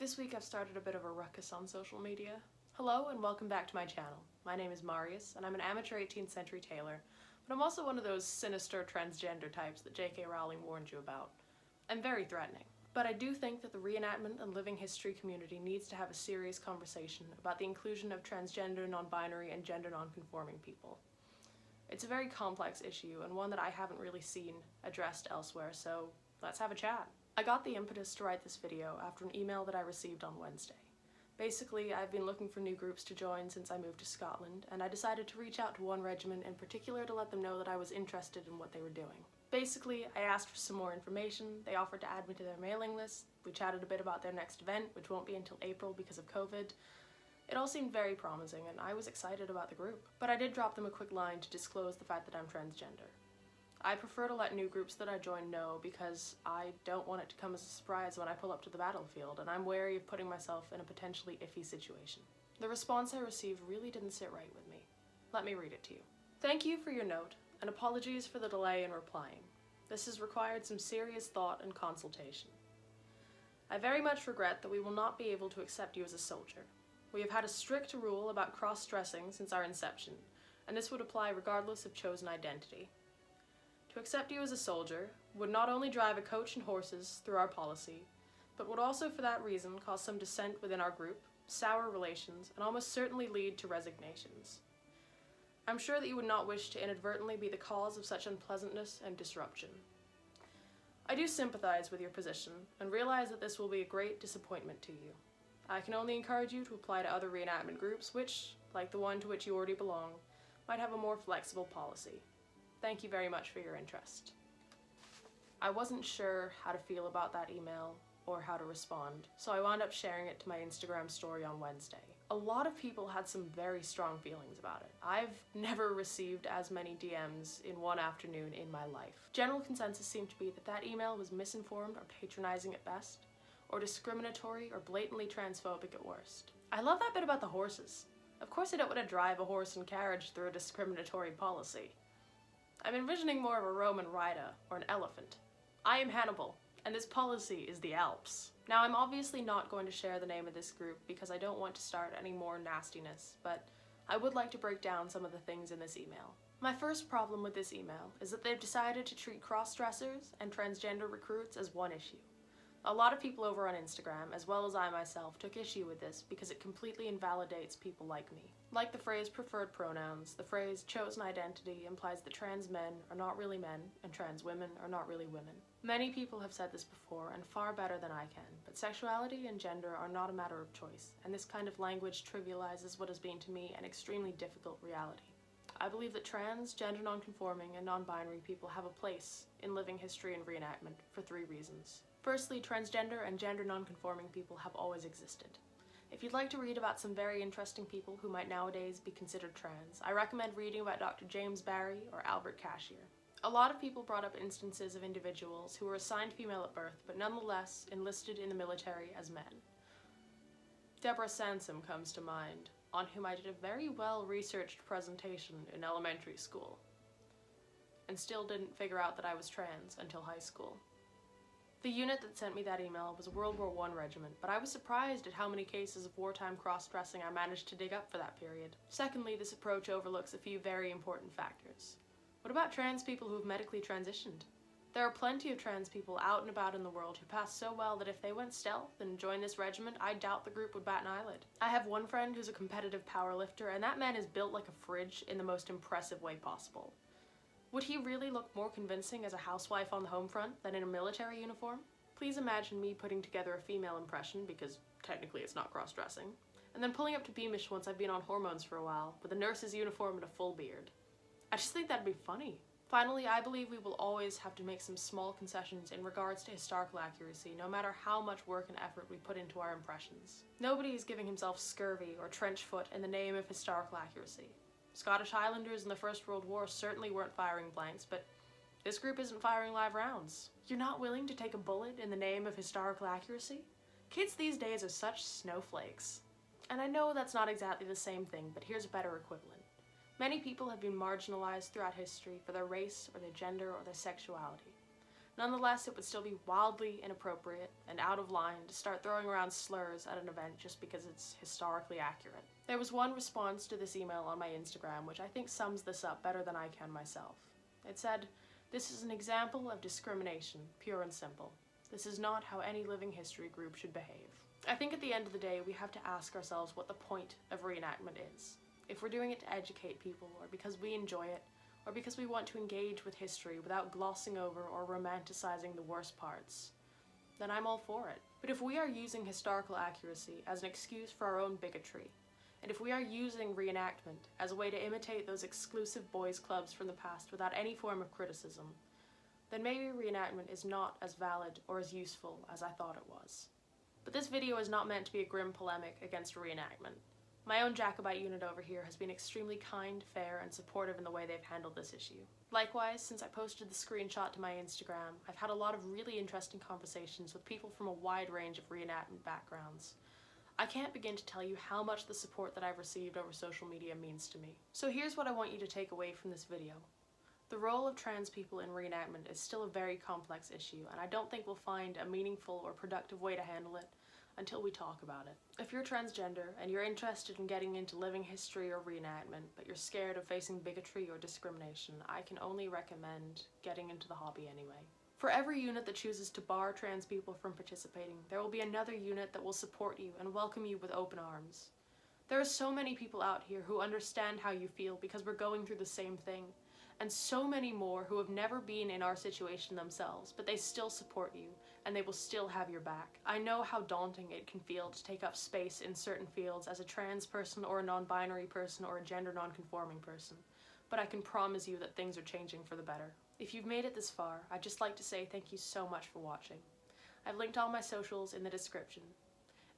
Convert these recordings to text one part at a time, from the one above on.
This week I've started a bit of a ruckus on social media. Hello and welcome back to my channel. My name is Marius and I'm an amateur 18th century tailor, but I'm also one of those sinister transgender types that J.K. Rowling warned you about. I'm very threatening. But I do think that the reenactment and living history community needs to have a serious conversation about the inclusion of transgender, non-binary, and gender non-conforming people. It's a very complex issue and one that I haven't really seen addressed elsewhere, so let's have a chat. I got the impetus to write this video after an email that I received on Wednesday. Basically, I've been looking for new groups to join since I moved to Scotland, and I decided to reach out to one regiment in particular to let them know that I was interested in what they were doing. Basically, I asked for some more information, they offered to add me to their mailing list, we chatted a bit about their next event, which won't be until April because of COVID. It all seemed very promising, and I was excited about the group. But I did drop them a quick line to disclose the fact that I'm transgender. I prefer to let new groups that I join know because I don't want it to come as a surprise when I pull up to the battlefield, and I'm wary of putting myself in a potentially iffy situation. The response I received really didn't sit right with me. Let me read it to you. Thank you for your note, and apologies for the delay in replying. This has required some serious thought and consultation. I very much regret that we will not be able to accept you as a soldier. We have had a strict rule about cross-dressing since our inception, and this would apply regardless of chosen identity. To accept you as a soldier would not only drive a coach and horses through our policy, but would also for that reason cause some dissent within our group, sour relations, and almost certainly lead to resignations. I'm sure that you would not wish to inadvertently be the cause of such unpleasantness and disruption. I do sympathize with your position and realize that this will be a great disappointment to you. I can only encourage you to apply to other reenactment groups which, like the one to which you already belong, might have a more flexible policy. Thank you very much for your interest. I wasn't sure how to feel about that email or how to respond, so I wound up sharing it to my Instagram story on Wednesday. A lot of people had some very strong feelings about it. I've never received as many DMs in one afternoon in my life. General consensus seemed to be that that email was misinformed or patronizing at best, or discriminatory or blatantly transphobic at worst. I love that bit about the horses. Of course I don't want to drive a horse and carriage through a discriminatory policy. I'm envisioning more of a Roman rider or an elephant. I am Hannibal, and this policy is the Alps. Now, I'm obviously not going to share the name of this group because I don't want to start any more nastiness, but I would like to break down some of the things in this email. My first problem with this email is that they've decided to treat cross-dressers and transgender recruits as one issue. A lot of people over on Instagram, as well as I myself, took issue with this because it completely invalidates people like me. Like the phrase preferred pronouns, the phrase chosen identity implies that trans men are not really men and trans women are not really women. Many people have said this before and far better than I can, but sexuality and gender are not a matter of choice, and this kind of language trivializes what has been to me an extremely difficult reality. I believe that trans, gender non-conforming, and non-binary people have a place in living history and reenactment for 3 reasons. Firstly, transgender and gender non-conforming people have always existed. If you'd like to read about some very interesting people who might nowadays be considered trans, I recommend reading about Dr. James Barry or Albert Cashier. A lot of people brought up instances of individuals who were assigned female at birth but nonetheless enlisted in the military as men. Deborah Sansom comes to mind, on whom I did a very well-researched presentation in elementary school, and still didn't figure out that I was trans until high school. The unit that sent me that email was a World War I regiment, but I was surprised at how many cases of wartime cross-dressing I managed to dig up for that period. Secondly, this approach overlooks a few very important factors. What about trans people who have medically transitioned? There are plenty of trans people out and about in the world who pass so well that if they went stealth and joined this regiment, I doubt the group would bat an eyelid. I have one friend who's a competitive powerlifter, and that man is built like a fridge in the most impressive way possible. Would he really look more convincing as a housewife on the home front than in a military uniform? Please imagine me putting together a female impression, because technically it's not cross-dressing, and then pulling up to Beamish once I've been on hormones for a while, with a nurse's uniform and a full beard. I just think that'd be funny. Finally, I believe we will always have to make some small concessions in regards to historical accuracy, no matter how much work and effort we put into our impressions. Nobody is giving himself scurvy or trench foot in the name of historical accuracy. Scottish Highlanders in the First World War certainly weren't firing blanks, but this group isn't firing live rounds. You're not willing to take a bullet in the name of historical accuracy? Kids these days are such snowflakes. And I know that's not exactly the same thing, but here's a better equivalent. Many people have been marginalized throughout history for their race or their gender or their sexuality. Nonetheless, it would still be wildly inappropriate and out of line to start throwing around slurs at an event just because it's historically accurate. There was one response to this email on my Instagram which I think sums this up better than I can myself. It said, "This is an example of discrimination, pure and simple. This is not how any living history group should behave." I think at the end of the day, we have to ask ourselves what the point of reenactment is. If we're doing it to educate people, or because we enjoy it, or because we want to engage with history without glossing over or romanticizing the worst parts, then I'm all for it. But if we are using historical accuracy as an excuse for our own bigotry, and if we are using reenactment as a way to imitate those exclusive boys' clubs from the past without any form of criticism, then maybe reenactment is not as valid or as useful as I thought it was. But this video is not meant to be a grim polemic against reenactment. My own Jacobite unit over here has been extremely kind, fair, and supportive in the way they've handled this issue. Likewise, since I posted the screenshot to my Instagram, I've had a lot of really interesting conversations with people from a wide range of reenactment backgrounds. I can't begin to tell you how much the support that I've received over social media means to me. So here's what I want you to take away from this video. The role of trans people in reenactment is still a very complex issue, and I don't think we'll find a meaningful or productive way to handle it until we talk about it. If you're transgender and you're interested in getting into living history or reenactment, but you're scared of facing bigotry or discrimination, I can only recommend getting into the hobby anyway. For every unit that chooses to bar trans people from participating, there will be another unit that will support you and welcome you with open arms. There are so many people out here who understand how you feel because we're going through the same thing, and so many more who have never been in our situation themselves, but they still support you, and they will still have your back. I know how daunting it can feel to take up space in certain fields as a trans person or a non-binary person or a gender non-conforming person, but I can promise you that things are changing for the better. If you've made it this far, I'd just like to say thank you so much for watching. I've linked all my socials in the description,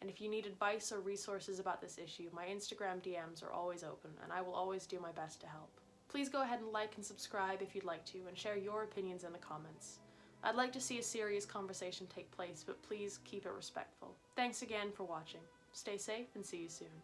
and if you need advice or resources about this issue, my Instagram DMs are always open, and I will always do my best to help. Please go ahead and like and subscribe if you'd like to, and share your opinions in the comments. I'd like to see a serious conversation take place, but please keep it respectful. Thanks again for watching. Stay safe and see you soon.